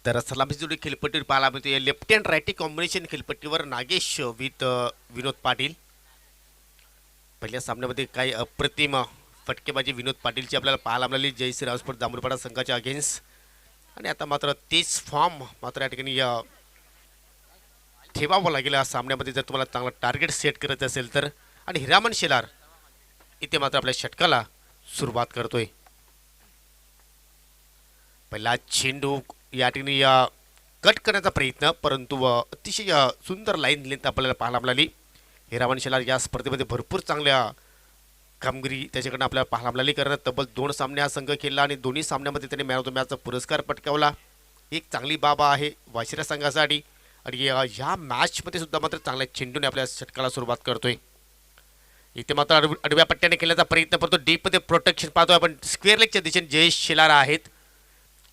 तर सलामी जोडी खेळपट्टीवर पाहायला मिळतो लेफ्ट अँड राईटी कॉम्बिनेशन खेळपट्टीवर नागेश विथ विनोद पाटील. पहिल्या सामन्यामध्ये काही अप्रतिम फटकेबाजी विनोद पाटीलची आपल्याला पाहायला मिळाली जयश्री रावस्पोर्ट जांभूळपाडा संघाच्या अगेन्स्ट. आणि आता मात्र तेच फॉर्म मात्र या ठिकाणी ठेवावं लागेल या सामन्यामध्ये जर तुम्हाला चांगला टार्गेट सेट करायचं असेल तर. आणि हिरामन शेलार इथे मात्र आपल्या षटकाला सुरुवात करतोय. पहिला चेंडू या ठिकाणी कट करण्याचा प्रयत्न, परंतु अतिशय सुंदर लाईन लेंथ आपल्याला पाहायला मिळाली. हिरामन शेलार या स्पर्धेमध्ये भरपूर चांगल्या कामगिरी त्याच्याकडनं आपल्याला पाहायला मिळाली, कारण तब्बल 2 सामने हा संघ खेळला आणि दोन्ही सामन्यामध्ये त्याने मॅन ऑफ द मॅचचा पुरस्कार पटकावला. एक चांगली बाब आहे वाशिरा संघासाठी. आणि ह्या मॅचमध्ये सुद्धा मात्र चांगल्या चेंडूने आपल्या षटकाला सुरुवात करतोय. इथे मात्र आडव्या पट्ट्याने केल्याचा प्रयत्न करतो, डीपमध्ये प्रोटेक्शन पाहतोय आपण. स्क्वेअर लेगच्या दिशेने जयेश शिलारा आहेत.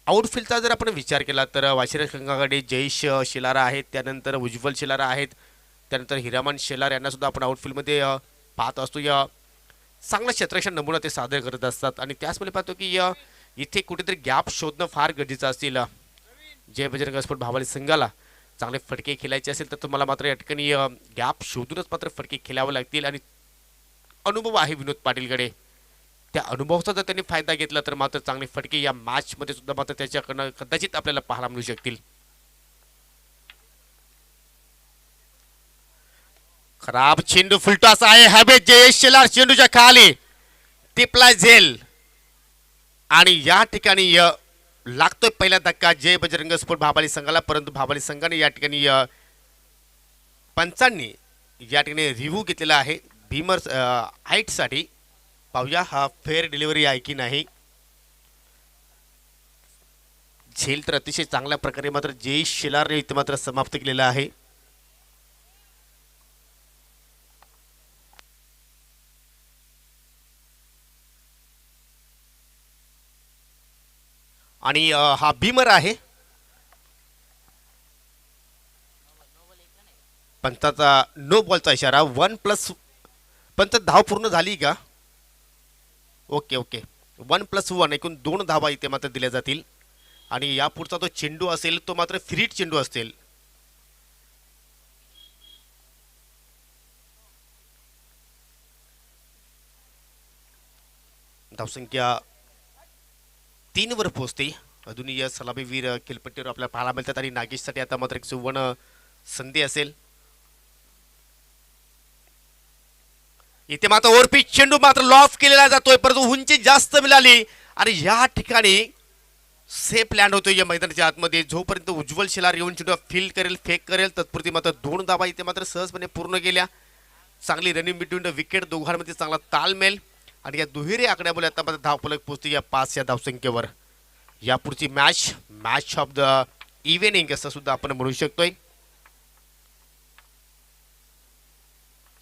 आउटफील्डचा जर आपण विचार केला तर वाशिरा संघाकडे जयेश शिलारा आहेत, त्यानंतर उज्ज्वल शिलारा आहेत, त्यानंतर हिरामन शेलार यांना सुद्धा आपण आउटफील्डमध्ये पाहत असतो. या चांगलं क्षेत्ररक्षण नमुना ते सादर करत असतात. आणि त्याचमुळे पाहतो की इथे कुठेतरी गॅप शोधणं फार गरजेचं असेल. जय बजरंग स्पोर्ट भावाली संघाला चांगले फटके खेळायचे असेल तर तुम्हाला मात्र या ठिकाणी गॅप शोधूनच मात्र फटके खेळावे लागतील. आणि अनुभव आहे विनोद पाटीलकडे, त्या अनुभवाचा जर त्यांनी फायदा घेतला तर मात्र चांगले फटके या मॅचमध्ये सुद्धा मात्र त्याच्याकडनं कदाचित आपल्याला पाहायला मिळू शकतील. खराब चेंडू फुलटॉस आहे हवेत. जयेश शेलार चेंडूच्या खाली टिपला झेल आणि या ठिकाणी लागतोय पहिला धक्का जय बजरंग स्पोर्ट भाबाली संघाला. परंतु भाबाली संघाने या ठिकाणी पंचांनी या ठिकाणी रिव्ह्यू घेतलेला आहे भीमर हाईटसाठी. पाहूया हा फेअर डिलिव्हरी आहे की नाही. झेल तर अतिशय चांगल्या प्रकारे मात्र जयेश शेलारने इथे मात्र समाप्त केलेला आहे. आणि हा भीमर आहे. पंचाचा नो बॉलचा इशारा 1+. पंच धाव पूर्ण झाली का? ओके ओके, 1+1 एकूण 2 धावा इथे मात्र दिल्या जातील. आणि या पुढचा तो चेंडू असेल तो मात्र फ्रीट चेंडू असेल. धावसंख्या 3 वर पोहोचते. अजूनही सलामीवीर खेळपट्टीवर आपल्याला पाहायला मिळतात. आणि नागेशसाठी आता मात्र एक सुवर्ण संधी असेल. इथे मात्र ओव्हरपिच चेंडू मात्र लॉफ केलेला जातोय, परंतु उंची जास्त मिळाली आणि या ठिकाणी सेफ लँड होतोय या मैदानाच्या आतमध्ये. जोपर्यंत उज्ज्वल शेलार येऊन चेंडू फील्ड करेल, फेक करेल, तत्पुरती मात्र 2 धावा इथे मात्र सहजपणे पूर्ण केल्या. चांगली रनिंग बिटवीन द विकेट, दोघांमध्ये चांगला तालमेल. आणि या दुहेरी आकड्यामुळे आता मात्र धावफलक पोहोचते या 5 या धावसंख्येवर. यापुढची मॅच ऑफ द इव्हिनिंग असं सुद्धा आपण म्हणू शकतोय.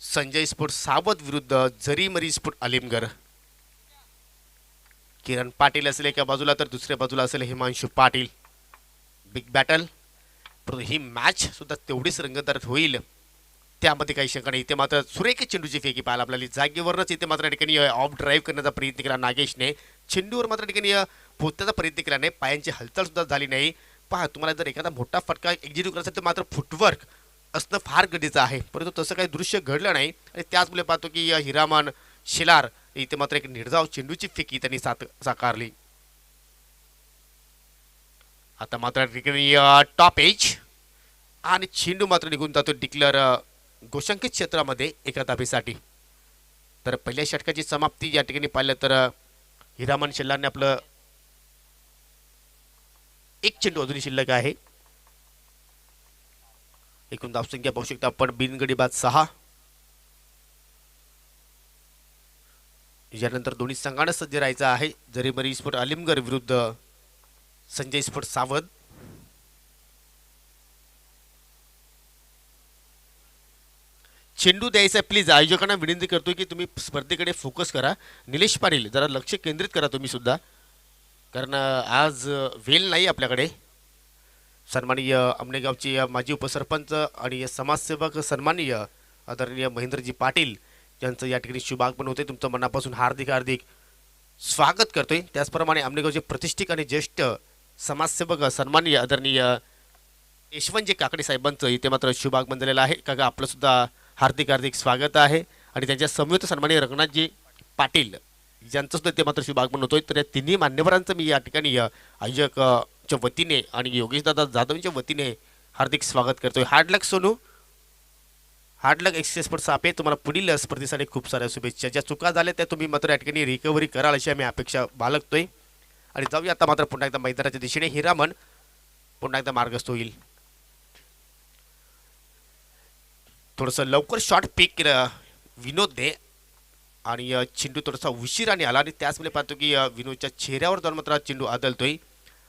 संजय स्पोर्ट सावध विरुद्ध जरीमरी स्पोर्ट अलिमगर. किरण पाटील असेल एका बाजूला तर दुसऱ्या बाजूला असेल हिमांशू पाटील. Big battle. परंतु ही मॅच सुद्धा तेवढीच रंगतदार होईल त्यामध्ये काही शंका नाही. इथे मात्र सुरेख चेंडूची फेकी पाहायला आपल्याला जागेवरच इथे मात्र ठिकाणी ऑफ ड्राईव्ह करण्याचा प्रयत्न केला नागेशने. चेंडूवर मात्र ठिकाणी पोहोचण्याचा प्रयत्न केला नाही, पायांची हालचाल सुद्धा झाली नाही. पहा, तुम्हाला जर एखादा मोठा फटका एक्झिक्यूट करायचा तर मात्र फुटवर्क असणं फार गरजेचं आहे, परंतु तसं काही दृश्य घडलं नाही. आणि त्याचमुळे पाहतो की हिरामन शेलार इथे मात्र एक निर्धाव चेंडूची फेकी त्यांनी साकारली. आता मात्र ठिकाणी टॉप एज आणि चेंडू मात्र निघून जातो डिक्लेअर गोशंकित क्षेत्रामध्ये एका धाबेसाठी. तर पहिल्या षटकाची समाप्ती या ठिकाणी पाहिलं तर हिरामन शेलारने आपलं एक चेंडू अजूनही शिल्लक आहे. एकूण धावसंख्या पाहू शकता आपण बिनगडी बाद 6. यानंतर दोन्ही संघांना सज्ज राहायचं आहे. जरीमरी स्पोर्ट अलिमगर विरुद्ध संजय स्पोर्ट सावध. चेंडू द्यायचा प्लीज. आयोजकांना विनंती करतोय की तुम्ही स्पर्धेकडे फोकस करा. निलेश पाटील जरा लक्ष केंद्रित करा तुम्ही सुद्धा, कारण आज वेल नाही आपल्याकडे. सन्माननीय अमनेगावचे माजी उपसरपंच आणि समाजसेवक सन्माननीय आदरणीय महेंद्रजी पाटील यांचं या ठिकाणी शुभागमन होते. तुमचं मनापासून हार्दिक हार्दिक स्वागत करतोय. त्याचप्रमाणे अमनेगावचे प्रतिष्ठिक आणि ज्येष्ठ समाजसेवक सन्माननीय आदरणीय यशवंतजी काकडे साहेबांचं इथे मात्र शुभागमन झालेलं आहे. काका आपलं सुद्धा हार्दिक हार्दिक स्वागत आहे. आणि त्यांच्या समवेत सन्माननीय रघुनाथजी पाटील यांचं सुद्धा ते मात्र शुभागमन होतोय. तर या तिन्ही मान्यवरांचं मी या ठिकाणी आयोजक च्या वतीने आणि योगेशदादा जाधवच्या वतीने हार्दिक स्वागत करतोय. हार्ड लक सोनू, हार्ड लक एक्सेसपर्ट सापे. तुम्हाला पुढील स्पर्धेसाठी खूप साऱ्या शुभेच्छा. ज्या चुका झाल्या त्या तुम्ही मात्र या ठिकाणी रिकव्हरी कराल अशी आम्ही अपेक्षा बाळगतोय. आणि जाऊया आता मात्र पुन्हा एकदा मैदानाच्या दिशेने. हिरामन पुन्हा एकदा मार्गस्थ होईल. थोडंसं लवकर शॉट पिक केलं विनोद दे आणि चेंडू थोडासा उशिराने आला आणि त्याच वेळी पाहतो की विनोदच्या चेहऱ्यावर जाऊन मात्र चेंडू आदळतोय.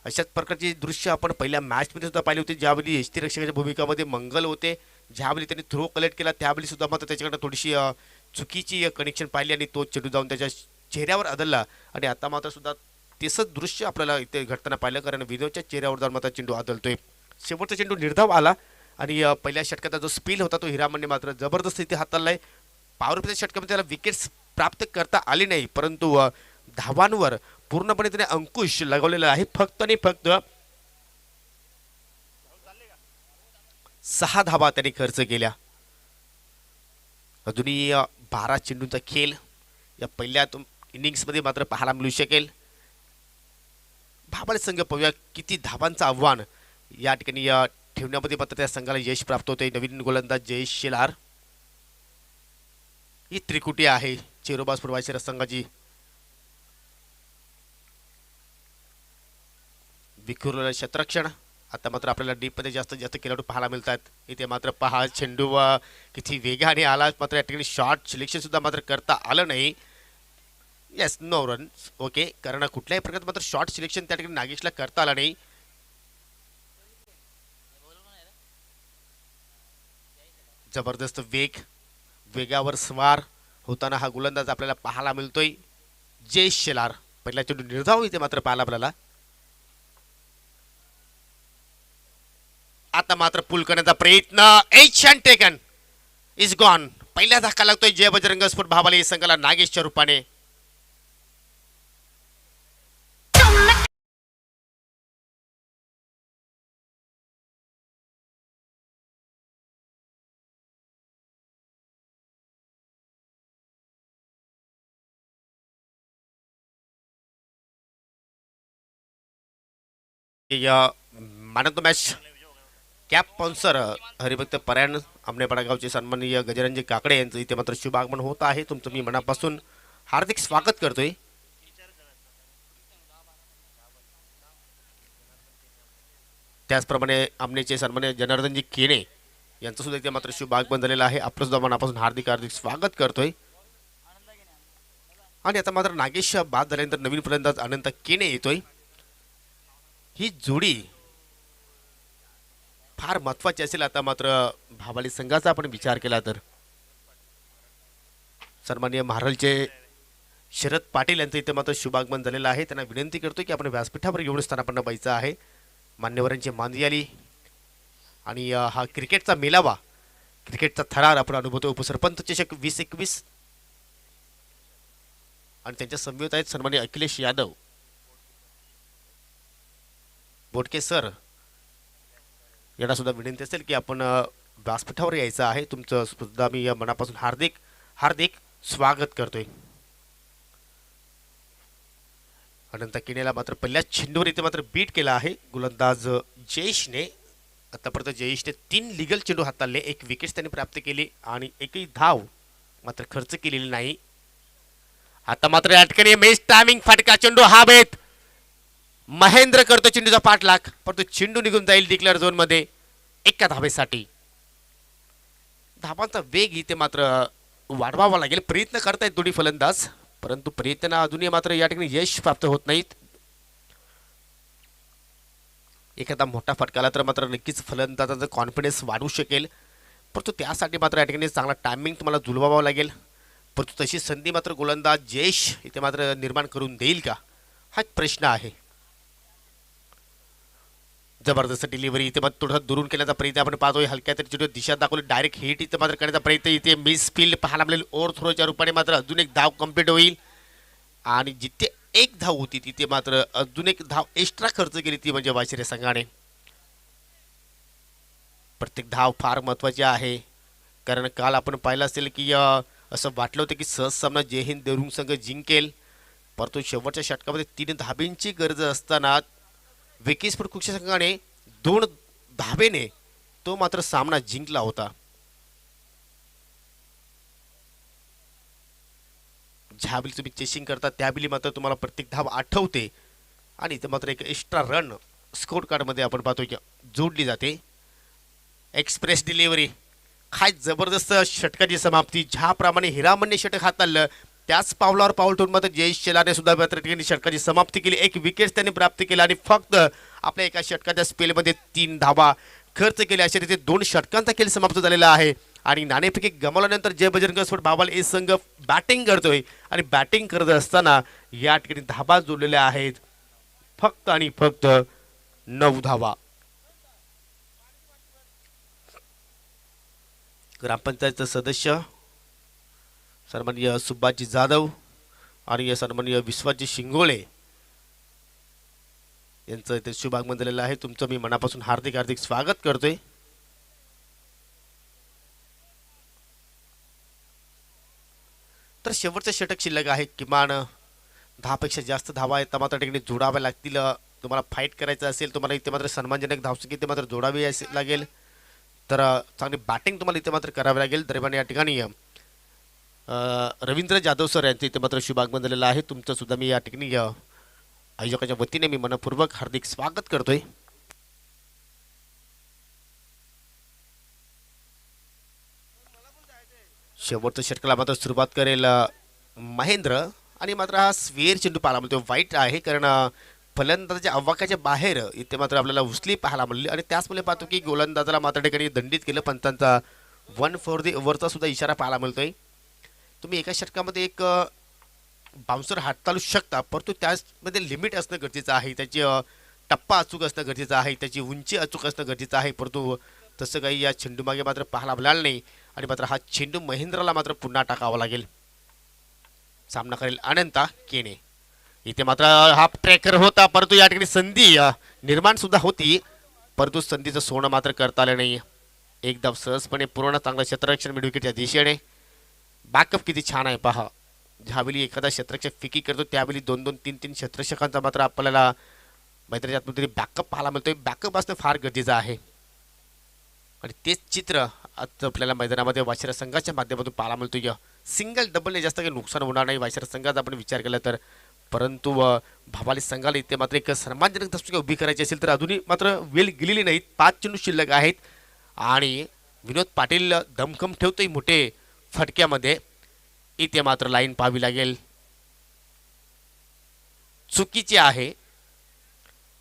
अशाच प्रकारची दृश्य आपण पहिल्या मॅचमध्ये सुद्धा पाहिली होती, ज्यावेळी यष्टीरक्षकाच्या भूमिकामध्ये मंगल होते. ज्यावेळी त्यांनी थ्रो कलेक्ट केला त्यावेळी सुद्धा मात्र त्याच्याकडे थोडीशी चुकीची कनेक्शन पाहिली आणि तो चेंडू जाऊन त्याच्या चेहऱ्यावर आदळला. आणि आता मात्र सुद्धा तेच दृश्य आपल्याला इथे घडताना पाहिलं, कारण विनोदच्या चेहऱ्यावर जाऊन मात्र चेंडू आदळतोय. शेवटचा चेंडू निर्धाव आला आणि पहिल्या षटकाचा जो स्पिल होता तो हिरामनने मात्र जबरदस्त इथे हाताळलाय. पॉवर प्लेच्या षटकामध्ये त्याला विकेट्स प्राप्त करता आली नाही, परंतु धावांवर पूर्णपणे त्याने अंकुश लगावलेला आहे. फक्त आणि फक्त 6 धावा त्यांनी खर्च केल्या. अजूनही 12 चेंडूंचा खेळ या पहिल्या इनिंग्समध्ये मात्र पाहायला मिळू शकेल. भाबाळे संघ पाहूया किती धावांचं आव्हान या ठिकाणी ठेवण्यामध्ये मात्र त्या संघाला यश प्राप्त होते. नवीन गोलंदाज जयेश शेलार, ही त्रिकुटी आहे चेरोबाज पूर्वाशेर संघाची. विखुरलेलं क्षेत्ररक्षण. आता मात्र आपल्याला डीपमध्ये जास्तीत जास्त खेळाडू पाहायला मिळतात. इथे मात्र पहा चेंडू किती वेगाने आला, मात्र या ठिकाणी शॉर्ट सिलेक्शन सुद्धा मात्र करता आलं नाही. Yes, no run, okay. कारण कुठल्याही प्रकारात मात्र शॉर्ट सिलेक्शन त्या ठिकाणी नागेशला करता आलं नाही. जबरदस्त वेगावर स्वार होताना हा गोलंदाज आपल्याला पाहायला मिळतोय. जयेश शेलार पहिला चेंडू निर्धाव इथे मात्र पाहायला आपल्याला. आता मात्र पुल करण्याचा प्रयत्न, एशियन टेकन इज गॉन. पहिला धक्का लागतोय जय बजरंग स्फोट भाबाले संघाला नागेशच्या रूपाने. Man of the match cap sponsor हरिभक्त परायण आमनेपाडा गावचे सन्माननीय गजरांजी काकडे यांचं इथे मात्र शुभ आगमन होत आहे. तुमचं मी मनापासून हार्दिक स्वागत करतोय. त्याचप्रमाणे आमनेचे सन्माननीय जनार्दनजी केणे यांचं सुद्धा इथे मात्र शुभ आगमन झालेलं आहे. आपलं सुद्धा मनापासून हार्दिक हार्दिक स्वागत करतोय. आणि आता मात्र नागेश बाद झाल्यानंतर नवीन फलंदाज अनंत केणे येतोय. ही जोडी फार महत्वाची असेल. आता मात्र भाबाली संघाचा आपण विचार केला तर सन्माननीय महारालचे शरद पाटील यांचं इथे मात्र शुभागमन झालेलं आहे. त्यांना विनंती करतो की आपण व्यासपीठावर येऊन स्थानापन्न व्हायचं आहे. मान्यवरांची मांदी आली आणि हा क्रिकेटचा मेलावा, क्रिकेटचा थरार आपण अनुभवतो. उपसरपंच चषक 2021 आणि त्यांच्या समवेत आहेत सन्माननीय अखिलेश यादव बोटके सर. यांना सुद्धा विनंती असेल की आपण व्यासपीठावर यायचं आहे. तुमचं सुद्धा मी या मनापासून हार्दिक हार्दिक स्वागत करतोय. अनंत किनेला मात्र पहिल्या चेंडूवर इथे मात्र बीट केला आहे गोलंदाज जयेशने. आतापर्यंत जयेशने 3 लिगल चेंडू हाताळले, 1 विकेट त्यांनी प्राप्त केली आणि एकही धाव मात्र खर्च केलेली नाही. आता मात्र या ठिकाणी मेस टायमिंग फटका चेंडू हवेत. महेंद्र करतो चेंडूचा पाठलाग, परंतु चेंडू निघून जाईल डिक्लेअर झोन मध्ये 1 धावेसाठी. धावांचा वेग इथे मात्र वाढवावा लागेल. प्रयत्न करतायत दोन्ही फलंदाज, परंतु प्रयत्न अजूनही मात्र या ठिकाणी यश प्राप्त होत नाहीत. एखादा मोठा फटका आला तर मात्र नक्कीच फलंदाजाचा कॉन्फिडन्स वाढू शकेल, परंतु त्यासाठी मात्र या ठिकाणी चांगला टायमिंग तुम्हाला जुळवावा लागेल. परंतु तशी संधी मात्र गोलंदाज जयेश इथे मात्र निर्माण करून देईल का, हा एक प्रश्न आहे. जबरदस्त डिलिव्हरी इथे मात्र थोडंसं दुरून केल्याचा प्रयत्न आपण पाहतोय. हलक्या तरी चेंडू दिशा दाखवली, डायरेक्ट हिट इथे मात्र करण्याचा प्रयत्न. इथे मिस फील्ड पाहायला मिळेल. ओव्हर थ्रोच्या रूपाने मात्र अजून एक धाव कंप्लीट होईल आणि जिथे एक धाव होती तिथे मात्र अजून एक धाव एक्स्ट्रा खर्च केली ती म्हणजे वाशिरे संघाने. प्रत्येक धाव फार महत्त्वाची आहे कारण काल आपण पाहिलं असेल की असं वाटलं होतं की सहज सामना जय हिंद देवरुंग संघ जिंकेल, परंतु शेवटच्या षटकामध्ये 3 धाब्यांची गरज असताना विकी स्पोर्ट कुक्षी संघाने 2 धाबेने तो मात्र सामना जिंकला होता. ज्यावेळी तुम्ही चेसिंग करता त्यावेळी मात्र तुम्हाला प्रत्येक धाव आठवते आणि इथे मात्र एक एक्स्ट्रा रन स्कोर कार्डमध्ये आपण पाहतो की जोडली जाते. एक्सप्रेस डिलिव्हरी, काय जबरदस्त षटकाची समाप्ती. ज्याप्रमाणे हिरामनने षटक हाताळलं त्याच पावलावर पाऊल ठेवून मात्र जयेश शेलारने सुद्धा मात्र ठिकाणी षटकाची समाप्ती केली. एक विकेट त्यांनी प्राप्त केला आणि फक्त आपल्या एका षटकाच्या स्पेलमध्ये 3 धावा खर्च केल्या. अशा रीती 2 षटकांचा खेळ समाप्त झालेला आहे आणि नाणेफेकी गमावल्यानंतर जय बजरंग स्पोर्ट भावाल ए संघ बॅटिंग करतोय आणि बॅटिंग करत असताना या ठिकाणी धाबा जोडलेल्या आहेत फक्त आणि फक्त 9 धावा. ग्रामपंचायतचं सदस्य सन्माननीय सुभाषजी जाधव आणि सन्माननीय विश्वासजी शिंगोळे यांचं इथे शुभागमन झालेलं आहे. तुमचं मी मनापासून हार्दिक हार्दिक स्वागत करतोय. तर शेवटचं षटक शिल्लक आहे. किमान 10पेक्षा जास्त धावा येतात मात्र ठिकाणी जोडाव्या लागतील. तुम्हाला फाईट करायचं असेल तुम्हाला इथे मात्र सन्मानजनक धावसंख्या इथे मात्र जोडावी लागेल. तर चांगली बॅटिंग तुम्हाला इथे मात्र करावी लागेल. दरम्यान या ठिकाणी रवींद्र जाधव सर यांचं इथे मात्र शुभागमन झालेलं आहे. तुमचं सुद्धा मी या ठिकाणी आयोजकाच्या वतीने मी मनपूर्वक हार्दिक स्वागत करतोय. शेवटच्या षटकाला मात्र सुरुवात करेल महेंद्र आणि मात्र हा स्वेअर चेंडू पाहायला मिळतो. वाईट आहे कारण फलंदाजाच्या अवाकाच्या बाहेर इथे मात्र आपल्याला उचली पाहायला मिळाली आणि त्याचमुळे पाहतो की गोलंदाजाला मात्र ठिकाणी दंडित केलं. पंचांचा 1 फॉर दी ओव्हरचा सुद्धा इशारा पाहायला मिळतोय. तुम्ही एका षटकामध्ये एक बाउन्सर हाताळू शकता परंतु त्यामध्ये लिमिट असणं गरजेचं आहे. त्याची टप्पा अचूक असणं गरजेचं आहे, त्याची उंची अचूक असणं गरजेचं आहे. परंतु तसं काही या चेंडूमागे मात्र पाहायला मिळालं नाही आणि मात्र हा चेंडू महेंद्रला मात्र पुन्हा टाकावा लागेल. सामना करेल अनंता केने. इथे मात्र हा ट्रॅकर होता परंतु या ठिकाणी संधी निर्माण सुद्धा होती परंतु संधीचं सोनं मात्र करता आलं नाही. एक धाव सहजपणे पूर्ण चांगलं क्षेत्ररक्षण मिड विकेटच्या दिशेने. बॅकअप किती छान आहे पहा. ज्यावेळी एखादा क्षेत्ररक्षक फिकी करतो त्यावेळी 2-2, 3-3 क्षेत्ररक्षकांचा मात्र आपल्याला मैत्रीच्या आतमध्ये बॅकअप पाहायला मिळतोय. बॅकअप असणं फार गरजेचं आहे आणि तेच चित्र आज आपल्याला मैदानामध्ये वाशिरा संघाच्या माध्यमातून पाहायला मिळतोय. सिंगल डबलने जास्त काही नुकसान होणार नाही वाशिरा संघाचा आपण विचार केला तर. परंतु भावाली संघाला इथे मात्र एक सन्मानजनक धावसंख्या उभी करायची असेल तर अजूनही मात्र वेळ गेलेली नाहीत. 5 चेंडू शिल्लक आहेत आणि विनोद पाटील दमखम ठेवतोय मोठे फटक्यामध्ये. इथे मात्र लाईन पाहावी लागेल, चुकीची आहे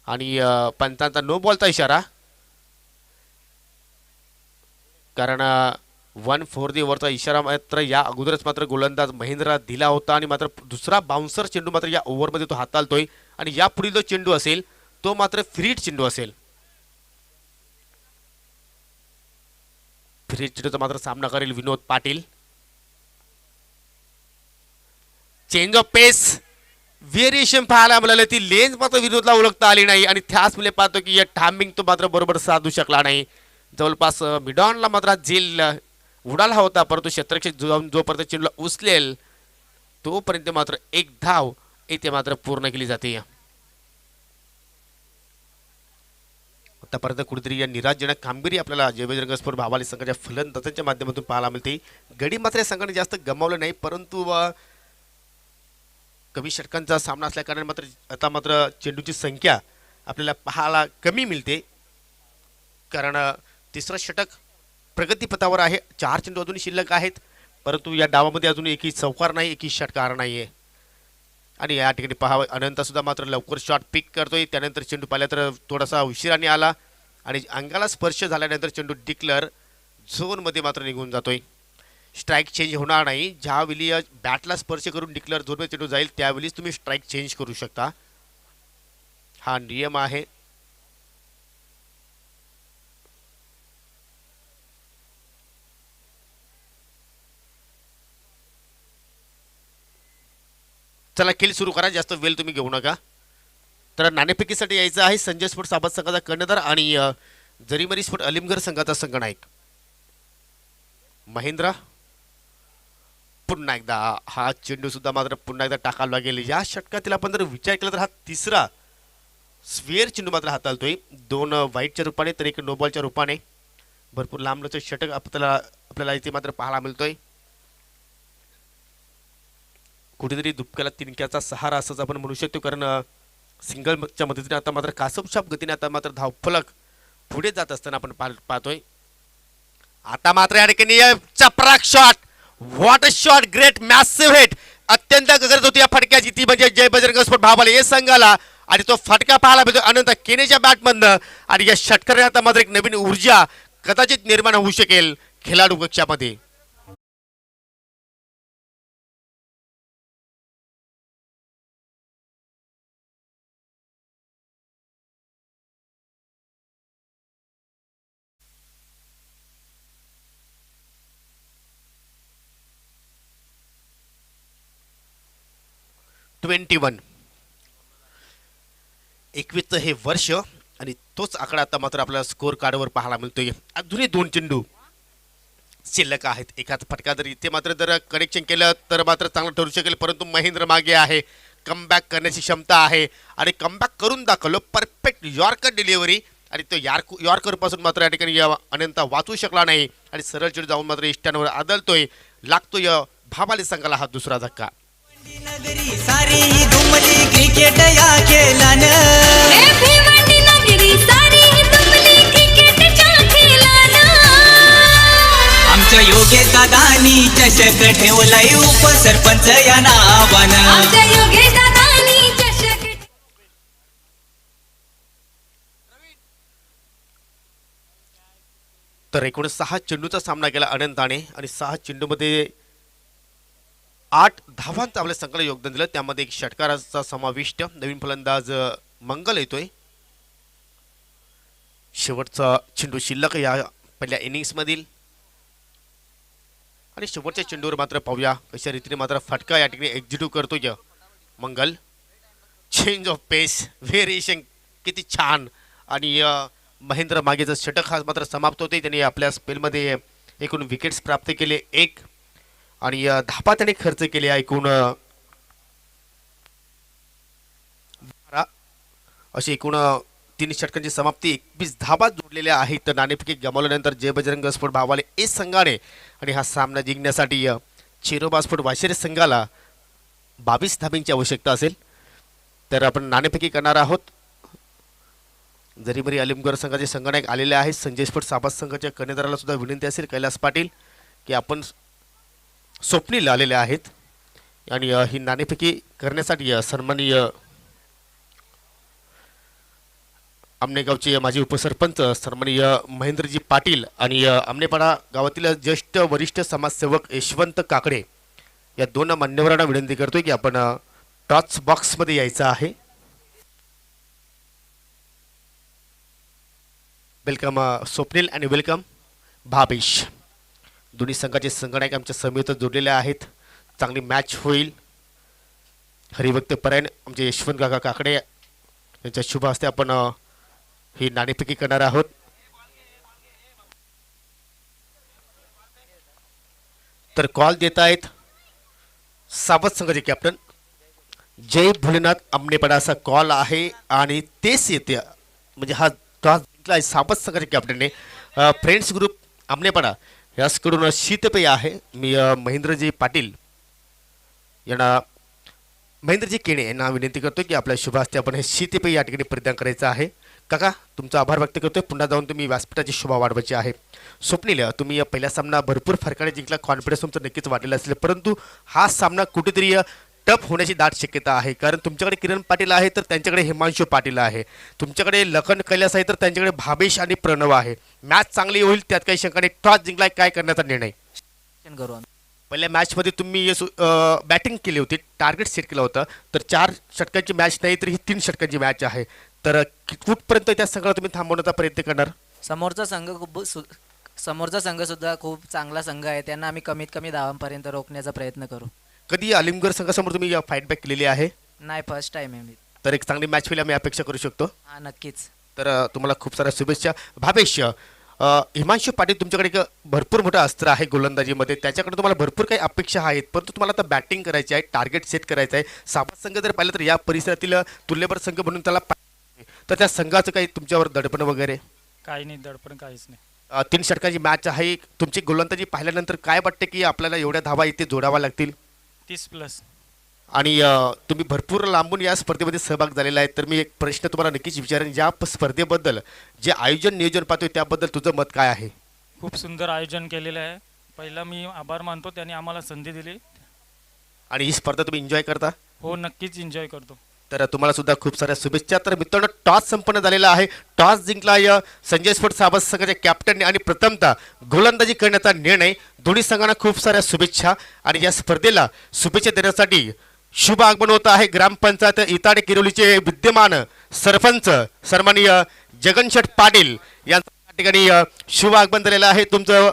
आणि पंचांचा नो बॉलचा इशारा कारण 1 फॉर दी ओव्हरचा इशारा मात्र या अगोदरच मात्र गोलंदाज महेंद्रला दिला होता आणि मात्र दुसरा बाउन्सर चेंडू मात्र या ओव्हरमध्ये तो हाताळतोय आणि या पुढील जो चेंडू असेल तो मात्र फ्रीट चेंडू असेल. फ्रीट चेंडूचा मात्र सामना करेल Vinod Patil. Change of pace variation पाहायला मिळालं. ती लेन्स मात्र विनोदला ओळखता आली नाही आणि त्याच मुळे पाहतो की या टायमिंग तो मात्र बरोबर साधू शकला नाही. जवळपास मिडॉनला मात्र झेल उडाला होता परंतु क्षेत्ररक्षक जोपर्यंत चेंडूला उचलेल तोपर्यंत मात्र एक धाव इथे मात्र पूर्ण केली जाते. आतापर्यंत कुठेतरी या निराशजनक कामगिरी आपल्याला जय बजरंग स्पोर्ट भावाली संघाच्या फलंदाजांच्या माध्यमातून पाहायला मिळते. गडी मात्र या संघाने जास्त गमावलं नाही परंतु कमी षटकांचा सामना असल्या कारणाने मात्र आता मात्र चेंडूची संख्या आपल्याला पाहायला कमी मिळते कारण तिसरं षटक प्रगतीपथावर आहे. 4 चेंडू अजूनही शिल्लक आहेत परंतु या डावामध्ये अजून एकही चौकार नाही, एकही षटकार नाही आहे आणि या ठिकाणी पहावं अनंता सुद्धा मात्र लवकर शॉट पिक करतोय. त्यानंतर चेंडू पाहिला तर थोडासा उशिराने आला आणि अंगाला स्पर्श झाल्यानंतर चेंडू डिक्लर झोनमध्ये मात्र निघून जातोय. स्ट्राईक चेंज होणार नाही. ज्यावेळी बॅटला स्पर्श करून डिक्लर झोनमध्ये चेंडू जाईल त्यावेळीच तुम्ही स्ट्राईक चेंज करू शकता. हा नियम आहे. चला खेळ सुरू करा, जास्त वेळ तुम्ही घेऊ नका. तर नाणेफेकीसाठी यायचं आहे संजय स्पोर्ट साबत संघाचा कर्णधार आणि जरीमरी स्पोर्ट अलिमगड संघाचा संघनायक महेंद्र. पुन्हा एकदा हा चेंडू सुद्धा मात्र पुन्हा एकदा टाकायला गेले. या षटकातील आपण जर विचार केला तर हा तिसरा स्वेअर चेंडू मात्र हाताळतोय, 2 वाईटच्या रूपाने तर 1 नो बॉलच्या रूपाने. भरपूर लांबलचं षटक आपल्याला इथे मात्र पाहायला मिळतोय. कुठेतरी दुबक्याला तिनक्याचा सहारा असंच आपण म्हणू शकतो, कारण सिंगलच्या मदतीने आता मात्र कासपशाप गतीने आता मात्र धावफलक पुढे जात असताना आपण पाहतोय. आता मात्र या ठिकाणी चपराक shot, what a shot, great massive hit. अत्यंत गरज होती या फटक्याची, ती म्हणजे जय बजरंग स्पोर्ट भावाले या संघाला. आणि तो फटका पाहायला मिळतो अनंत केनेच्या बॅटमधनं. आणि या षटकाराने आता मात्र एक नवीन ऊर्जा कदाचित निर्माण होऊ शकेल खेळाडू कक्षामध्ये. '21 हे वर्ष आणि तोच आकडा आता मात्र आपल्याला स्कोर कार्डवर पाहायला मिळतोय. अजूनही 2 चेंडू शिल्लक आहेत. एकाच फटका जर इथे मात्र जर कनेक्शन केलं तर मात्र चांगलं ठरू शकेल, परंतु महेंद्र मागे आहे, कमबॅक करण्याची क्षमता आहे आणि कमबॅक करून दाखवलं. परफेक्ट यॉर्कर डिलिव्हरी आणि तो यॉर्कर पासून मात्र या ठिकाणी अनंत वाचू शकला नाही आणि सरळ चेंडू जाऊन मात्र इष्टांवर आदळतोय. लागतोय भावाले संघाला हा दुसरा धक्का. नगरी सारी दुमली क्रिकेट या खेळानं, आमच्या योगेश दादानी चषक ठेवलाय उपसरपंच या नावानं. तर एकूण 6 चेंडूचा सामना केला अनंताने आणि 6 चेंडूमध्ये 8 धावांचं आपल्या संघाला योगदान दिलं. त्यामध्ये एक षटकाराचा समाविष्ट. नवीन फलंदाज मंगल येतोय. शेवटचा चेंडू शिल्लक या पहिल्या इनिंग्स मधील आणि शेवटच्या चेंडूवर मात्र पाहूया कशा रीतीने मात्र फटका या ठिकाणी एक्झिक्यूट करतोय मंगल. चेंज ऑफ पेस, व्हेरिएशन किती छान. आणि महेंद्र मागेचं षटक हा मात्र समाप्त होते. त्यांनी आपल्या स्पेलमध्ये एकूण विकेट्स प्राप्त केले 1 आणि धापा त्याने खर्च केले एकूण 12. अशी एकूण 3 षटकांची समाप्ती 21 धाबा जोडलेल्या आहेत. तर नाणेफेकी गमावल्यानंतर जय बजरंग स्पोर्ट भावाले ए संघाने आणि हा सामना जिंकण्यासाठी चिरोबा स्पोर्ट वाशिरे संघाला 22 धाब्यांची आवश्यकता असेल. तर आपण नाणेफेकी करणार आहोत. जरीमरी अलिमगड संघाचे संघनायक आलेले आहेत. संजय स्पोर्ट साबास संघाच्या कर्णधाराला सुद्धा विनंती असेल कैलास पाटील की आपण स्वप्नील आलेले आहेत आणि ही नाणेफेकी करण्यासाठी सन्माननीय आमनेगावचे माजी उपसरपंच सन्माननीय महेंद्रजी पाटील आणि आमनेपाडा गावातील ज्येष्ठ वरिष्ठ समाजसेवक यशवंत काकडे या 2 मान्यवरांना विनंती करतोय की आपण टॉच बॉक्समध्ये यायचं आहे. वेलकम स्वप्नील आणि वेलकम भावेश. दोन्ही संघाचे संघनायक आमच्या समितीत जोडलेले आहेत. चांगली मॅच होईल. हरिभक्त परायण आमचे यशवंत काका काकडे यांच्या शुभ हस्ते आपण ही नाणेफेकी करणार आहोत. तर कॉल देत आहेत सावत संघाचे कॅप्टन जय भोलेनाथ आमनेपाडा असा कॉल आहे आणि तेच येते म्हणजे हा टॉस जिंकला आहे सावत संघाचे कॅप्टनने. फ्रेंड्स ग्रुप आमनेपाडा याचकडून शीतपेय आहे. मी महेंद्रजी पाटील यांना महेंद्रजी केणे यांना विनंती करतो की आपल्या शुभ हस्ते आपण हे शीतपेय या ठिकाणी परिधान करायचं आहे. काका तुमचा आभार व्यक्त करतोय. पुन्हा जाऊन तुम्ही व्यासपीठाची शोभा वाढवायची आहे. स्वप्नील तुम्ही पहिला सामना भरपूर फरकाने जिंकला, कॉन्फिडन्स तुमचा नक्कीच वाढलेला असेल, परंतु हा सामना कुठेतरी टफ होण्याची दाट शक्यता आहे. कारण तुमच्याकडे किरण पाटील आहे तर त्यांच्याकडे हिमांशू पाटील आहे, तुमच्याकडे लखन कैलास आहे तर त्यांच्याकडे भावेश आणि प्रणव आहे. मॅच चांगली होईल त्यात काही शंका नाही. टॉस जिंकलाय, काय करण्याचा निर्णय? पहिल्या मॅचमध्ये तुम्ही बॅटिंग केली होती, टार्गेट सेट केलं होतं, तर 4 षटकांची मॅच नाही तर ही 3 षटकांची मॅच आहे. तर कुठपर्यंत त्या संघाला तुम्ही थांबवण्याचा प्रयत्न करणार? समोरचा संघ सुद्धा खूप चांगला संघ आहे, त्यांना आम्ही कमीत कमी धावांपर्यंत रोखण्याचा प्रयत्न करू. कधी अलिमगड संघासमोर तुम्ही फाईट बॅक केलेली आहे? नाही, फर्स्ट टाइम आहे मी. तर एक चांगली मॅच होईल आम्ही अपेक्षा करू शकतो. हा, नक्कीच. तर तुम्हाला खूप साऱ्या शुभेच्छा. भावेश, हिमांशू पाटील तुमच्याकडे एक भरपूर मोठं अस्त्र आहे गोलंदाजीमध्ये, त्याच्याकडे तुम्हाला भरपूर काही अपेक्षा आहेत, परंतु तुम्हाला आता बॅटिंग करायची आहे, टार्गेट सेट करायचं आहे. सावध संघ जर पाहिलं तर या परिसरातील तुल्यबळ संघ म्हणून त्याला तर त्या संघाचं काही तुमच्यावर दडपण वगैरे? काही नाही, दडपण काहीच नाही. 3 षटकांची मॅच आहे. तुमची गोलंदाजी पाहिल्यानंतर काय वाटते की आपल्याला एवढ्या धावा इथे जोडाव्या लागतील? 30+. आणि तुम्ही भरपूर लांबून या स्पर्धेमध्ये सहभाग झालेला आहे, तर मी एक प्रश्न तुम्हाला नक्कीच विचारेन, या स्पर्धेबद्दल जे आयोजन नियोजन पाहतोय त्याबद्दल तुझं मत काय आहे? खूप सुंदर आयोजन केलेलं आहे. पहिला मी आभार मानतो, त्यांनी आम्हाला संधी दिली. आणि ही स्पर्धा तुम्ही एन्जॉय करता? हो, नक्कीच एन्जॉय करतो. तर तुम्हाला सुद्धा खूप साऱ्या शुभेच्छा. तर मित्रांनो, टॉस संपन्न झालेला आहे. टॉस जिंकला या संजय स्पोर्ट्स सावध संघाच्या कॅप्टनने आणि प्रथमतः गोलंदाजी करण्याचा निर्णय. दोन्ही संघांना खूप साऱ्या शुभेच्छा. आणि या स्पर्धेला शुभेच्छा देण्यासाठी शुभ आगमन होत आहे ग्रामपंचायत इताडे किरोलीचे विद्यमान सरपंच सन्माननीय जगनशेठ पाटील यांचं या ठिकाणी शुभ आगमन झालेलं आहे. तुमचं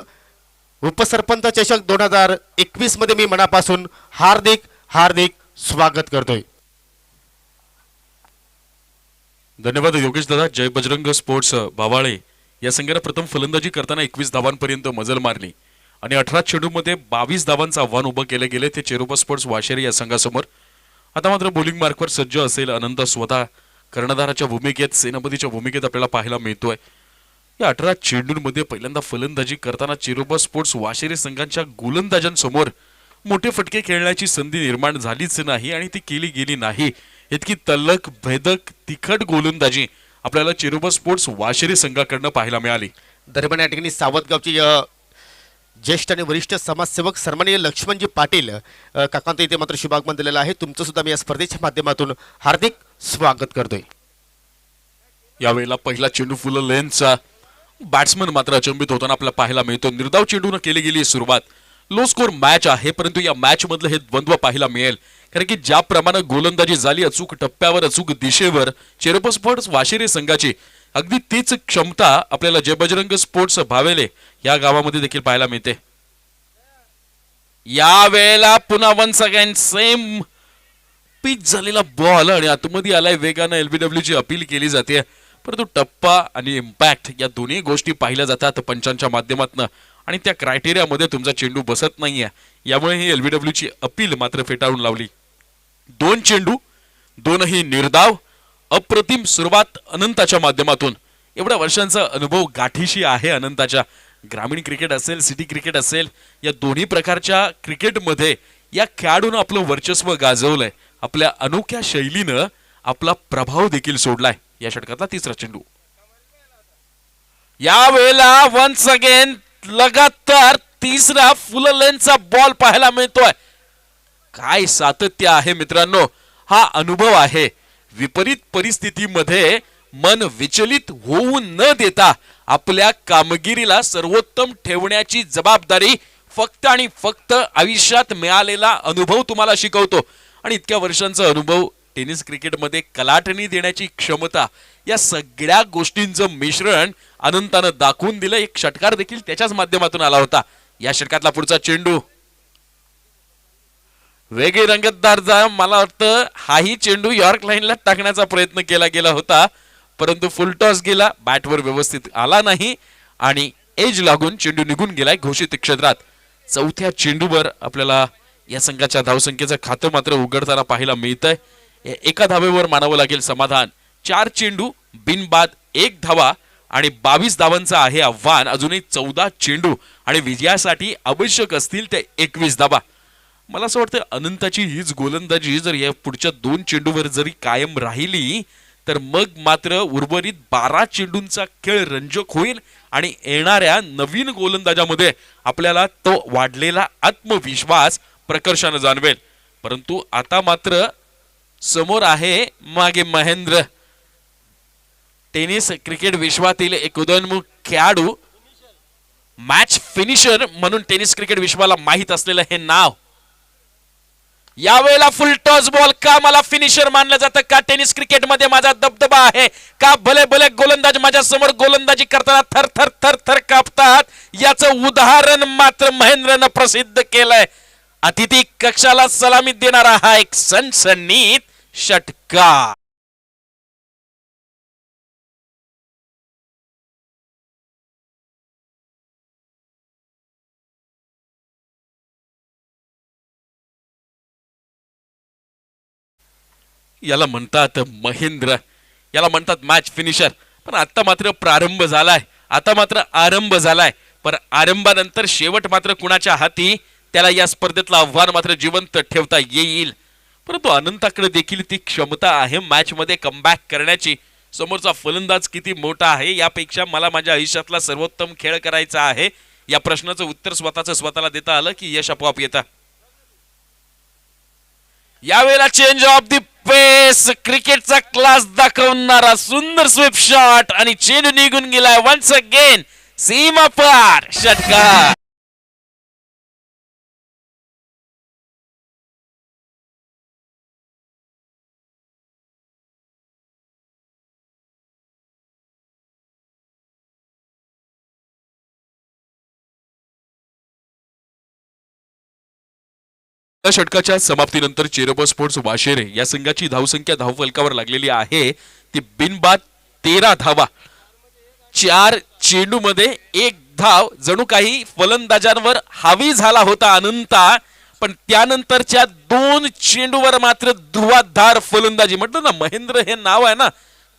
उपसरपंच चषक 2021 मध्ये मी मनापासून हार्दिक हार्दिक स्वागत करतोय. धन्यवाद योगेश दादा. जय बजरंग स्पोर्ट्स बावाळे या संघाने प्रथम फलंदाजी करताना 21 धावांपर्यंत मजल मारली आणि 18 चेंडूमध्ये 22 धावांचं आव्हान उभं केले गेले ते चेरोबा स्पोर्ट्स वाशेरी या संघासमोर. आता मात्र बॉलिंग मार्कवर सज्ज असेल अनंत स्वतः कर्णधाराच्या भूमिकेत, सेनापतीच्या भूमिकेत आपल्याला पाहायला मिळतोय. या 18 चेंडूंमध्ये पहिल्यांदा फलंदाजी करताना चेरोबा स्पोर्ट्स वाशेरी संघांच्या गोलंदाजांसमोर मोठे फटके खेळण्याची संधी निर्माण झालीच नाही आणि ती केली गेली नाही. इतकी तल्लख, भेदक, तिखट गोलंदाजी आपल्याला चेरोबा स्पोर्ट्स वाशेरी संघाकडनं पाहायला मिळाली. दरम्यान या ठिकाणी सावतगावचे ज्येष्ठ आणि वरिष्ठ समाजसेवक सन्माननीय लक्ष्मणजी पाटील काकांत इथे मात्र शुभागमन दिलेलं आहे. तुमचं सुद्धा मी या स्पर्धेच्या माध्यमातून हार्दिक स्वागत करतोय. यावेळेला पहिला चेंडू फुल लेनचा बॅट्समन मात्र अचंबित होताना आपल्याला पाहायला मिळतो. निर्धाव चेंडून केली गेली सुरुवात. लो स्कोर मॅच आहे, परंतु या मॅच मधलं हे द्वंद्व पाहायला मिळेल, कारण की ज्याप्रमाणे गोलंदाजी झाली अचूक टप्प्यावर, अचूक दिशेवर, चेरोबा स्पोर्ट्स वाशेरी संघाची अगदी तीच क्षमता आपल्याला जय बजरंग स्पोर्ट्स भावेले या गावामध्ये देखील पाहायला मिळते. या वेळेला पुन्हा वन्स अगेन सेम पिच झालेला बॉल आणि आतमध्ये आलाय वेगानं. LBW ची अपील केली जाते, परंतु टप्पा आणि इम्पॅक्ट या दोन्ही गोष्टी पाहिल्या जातात पंचांच्या माध्यमातून आणि त्या क्रायटेरियामध्ये तुमचा चेंडू बसत नाहीये. यामुळे ही LBW ची अपील मात्र फेटाळून लावली. 2 चेंडू, दोनही निर्धाव. अप्रतिम सुरुवात अनंताच्या माध्यमातून. एवढ्या वर्षांचा अनुभव गाठीशी आहे अनंताच्या. ग्रामीण क्रिकेट असेल, सिटी क्रिकेट असेल, या दोन्ही प्रकारच्या क्रिकेटमध्ये या खेळाडूनं आपलं वर्चस्व गाजवलंय. आपल्या अनोख्या शैलीनं आपला प्रभाव देखील सोडलाय. या षटकातला तिसरा चेंडू. या वेळेला वन्स अगेन लगातार तिसरा फुल लेनचा बॉल पाहायला मिळतोय. काय सातत्य आहे मित्रांनो, हा अनुभव आहे. विपरीत परिस्थितीमध्ये मन विचलित होऊ न देता आपल्या कामगिरीला सर्वोत्तम ठेवण्याची जबाबदारी फक्त आणि फक्त आयुष्यात मिळालेला अनुभव तुम्हाला शिकवतो. आणि इतक्या वर्षांचा अनुभव, टेनिस क्रिकेटमध्ये कलाटणी देण्याची क्षमता, या सगळ्या गोष्टींचं मिश्रण अनंतानं दाखवून दिलं. एक षटकार देखील त्याच्याच माध्यमातून आला होता. या षटकातला पुढचा चेंडू वेगळी रंगतदार. मला वाटतं हाही चेंडू यॉर्क लाईनला टाकण्याचा प्रयत्न केला गेला होता, परंतु फुल टॉस गेला, बॅटवर व्यवस्थित आला नाही आणि एज लागून चेंडू निघून गेलाय घोषित क्षेत्रात. चौथ्या चेंडूवर आपल्याला या संघाच्या धावसंख्येचं खातं मात्र उघडताना पाहायला मिळतंय. एका धावेवर मानावं लागेल समाधान. 4 चेंडू बिनबाद 1 धावा आणि 22 धावांचं आहे आव्हान. अजूनही 14 चेंडू आणि विजयासाठी आवश्यक असतील ते 21 धावा. मला असं वाटतं अनंताची हीच गोलंदाजी जर या पुढच्या 2 चेंडूवर जरी कायम राहिली तर मग मात्र उर्वरित 12 चेंडूंचा खेळ रंजक होईल आणि येणाऱ्या नवीन गोलंदाजामध्ये आपल्याला तो वाढलेला आत्मविश्वास प्रकर्षानं जाणवेल. परंतु आता मात्र समोर आहे मागे महेंद्र, टेनिस क्रिकेट विश्वातील एक उदयोन्मुख खेळाडू, मॅच फिनिशर म्हणून टेनिस क्रिकेट विश्वाला माहित असलेलं हे नाव. यावेळेला फुल टॉस बॉल. का मला फिनिशर मानलं जातं? का टेनिस क्रिकेटमध्ये माझा दबदबा आहे? का भले भले गोलंदाज माझ्या समोर गोलंदाजी करताना थर थर थर थर कापतात? याचं उदाहरण मात्र महेंद्रनं प्रसिद्ध केलंय. अतिथी कक्षाला सलामी देणारा हा एक सनसनीत षटकार. याला म्हणतात महेंद्र, याला म्हणतात मॅच फिनिशर. पण आता मात्र प्रारंभ झालाय, आता मात्र आरंभ झालाय. पण आरंभानंतर शेवट मात्र कुणाच्या हाती, त्याला या स्पर्धेतलं आव्हान मात्र जिवंत ठेवता येईल. परंतु अनंताकडे देखील ती क्षमता आहे मॅच मध्ये कमबॅक करण्याची. समोरचा फलंदाज किती मोठा आहे यापेक्षा मला माझ्या आयुष्यातला सर्वोत्तम खेळ करायचा आहे या प्रश्नाचं उत्तर स्वतःला देता आलं की यश आपोआप येतं. यावेळेला चेंज ऑफ द पेस, क्रिकेटचा क्लास दाखवणारा सुंदर स्वीप शॉट आणि चेंडू निघून गेलाय. वन्स अगेन सीमा पार षटकार. या षटकाच्या समाप्तीनंतर चेरोबा स्पोर्ट्स वाशेरे या संघाची धावसंख्या धावफलकावर लागलेली आहे ती बिनबाद 13 धावा. 4 चेंडूमध्ये 1 धाव. जणू काही फलंदाजांवर हावी झाला होता अनंता. पण त्यानंतरच्या 2 चेंडूवर मात्र धुवाधार फलंदाजी. म्हटलं ना महेंद्र हे नाव आहे ना,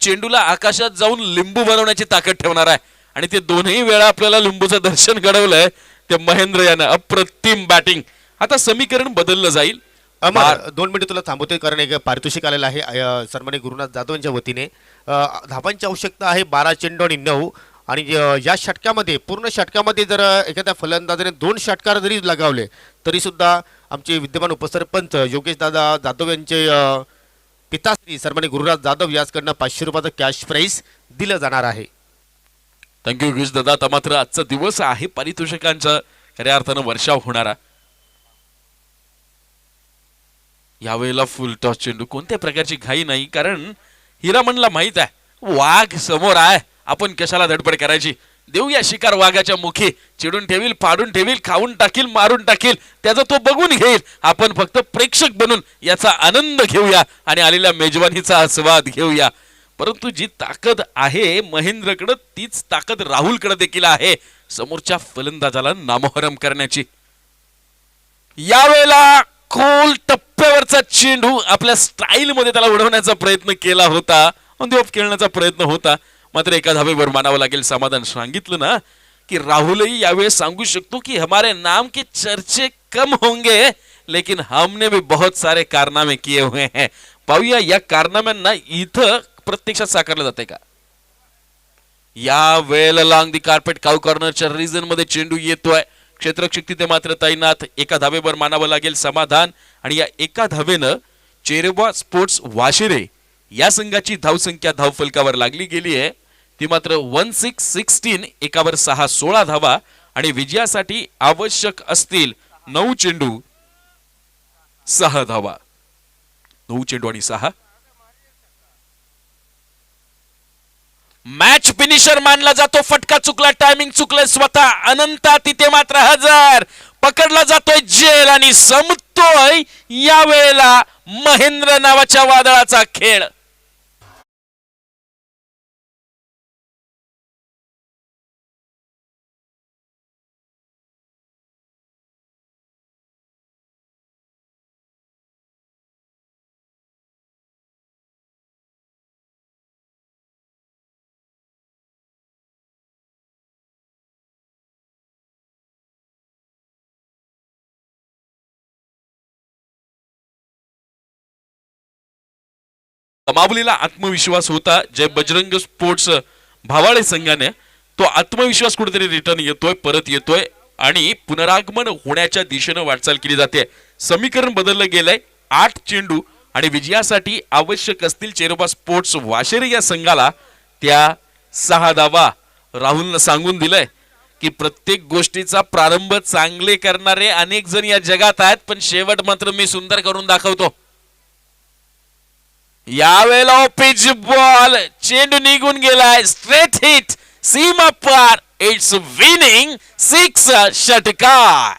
चेंडूला आकाशात जाऊन लिंबू बनवण्याची ताकद ठेवणार आहे. आणि ते दोन्ही वेळा आपल्याला लिंबूचं दर्शन घडवलंय ते महेंद्र यानं. अप्रतिम बॅटिंग. आता समीकरण बदललं जाईल. अमर 2 मिनिट तुला थांबवतोय कारण एक पारितोषिक आलेलं आहे सन्माननीय गुरुनाथ जाधव यांच्या वतीने. धावांची आवश्यकता आहे 12 चेंडू आणि 9. आणि या षटकामध्ये पूर्ण षटकामध्ये जर एखाद्या फलंदाजाने 2 षटकार जरी लगावले तरी सुद्धा आमचे विद्यमान उपसरपंच योगेश दादा जाधव यांचे पिताश्री सन्माननीय गुरुनाथ जाधव याचकडनं 500 रुपयाचं कॅश प्राईज दिलं जाणार आहे. थँक्यू योगेश दादा. आता मात्र आजचा दिवस आहे पारितोषिकांचा खऱ्या अर्थानं वर्षाव होणारा. यावेळेला फुल टॉस चेंडू. कोणत्या प्रकारची घाई नाही कारण हिरामनला माहित आहे वाघ समोर आहे, आपण कशाला धडपड करायची. देऊया शिकार वाघाच्या मुखी. चिडून ठेवील, फाडून ठेवील, खाऊन टाकील, मारून टाकील, त्याचा तो बघून घेईल. आपण फक्त प्रेक्षक बनून याचा आनंद घेऊया आणि आलेल्या मेजवानीचा आस्वाद घेऊया. परंतु जी ताकद आहे महेंद्रकडे तीच ताकद राहुलकडे देखील आहे समोरच्या फलंदाजाला नामोहरम करण्याची. यावेळेला खोल टप्प्यावरचा चेंडू आपल्या स्टाईल मध्ये त्याला उडवण्याचा प्रयत्न केला होता, ऑन द ऑफ खेळण्याचा प्रयत्न होता. मात्र एका धावेवर मानावं लागेल समाधान. सांगितलं ना की राहुलही यावेळेस सांगू शकतो की हमारे नाम के चर्चे कम होंगे लेकिन हमने भी बहुत सारे कारनामे किए हुए हैं. पाहूया या कारनाम्यांना इथं प्रत्यक्षात साकारलं जाते का. या वेळेला लॉंग दी कार्पेट काऊ कॉर्नरच्या रिजन मध्ये चेंडू येतोय. क्षेत्ररक्षक तिथे मात्र तैनात. एका धावेवर मानावं लागेल समाधान. आणि या एका धावेनं चेरोबा स्पोर्ट्स वाशिरे या संघाची धावसंख्या धावफलकावर लागली गेली आहे ती मात्र 1616. एकावर 6 16 धावा. आणि विजयासाठी आवश्यक असतील 9 चेंडू 6 धावा. 9 चेंडू आणि 6. मॅच फिनिशर मानला जातो. फटका चुकला, टायमिंग चुकलं स्वतः अनंता. तिथे मात्र हजर. पकडला जातोय जेल आणि संपतोय या वेळेला महेंद्र नावाच्या वादळाचा खेळ. कमावलेला आत्मविश्वास होता जय बजरंग स्पोर्ट्स भावाळे संघाने. तो आत्मविश्वास कुठेतरी रिटर्न येतोय, परत येतोय आणि पुनरागमन होण्याच्या दिशेने वाटचाल केली जाते. समीकरण बदललं गेलंय. 8 चेंडू आणि विजयासाठी आवश्यक असतील चेरोबा स्पोर्ट्स वाशेरे या संघाला त्या 6 धावा. राहुलनं सांगून दिलंय की प्रत्येक गोष्टीचा प्रारंभ चांगले करणारे अनेक जण या जगात आहेत पण शेवट मात्र मी सुंदर करून दाखवतो. यावेळेला पिच बॉल. चेंडू निघून गेलाय. स्ट्रेट हिट सीमा पार. इट्स विनिंग 6 षटकार.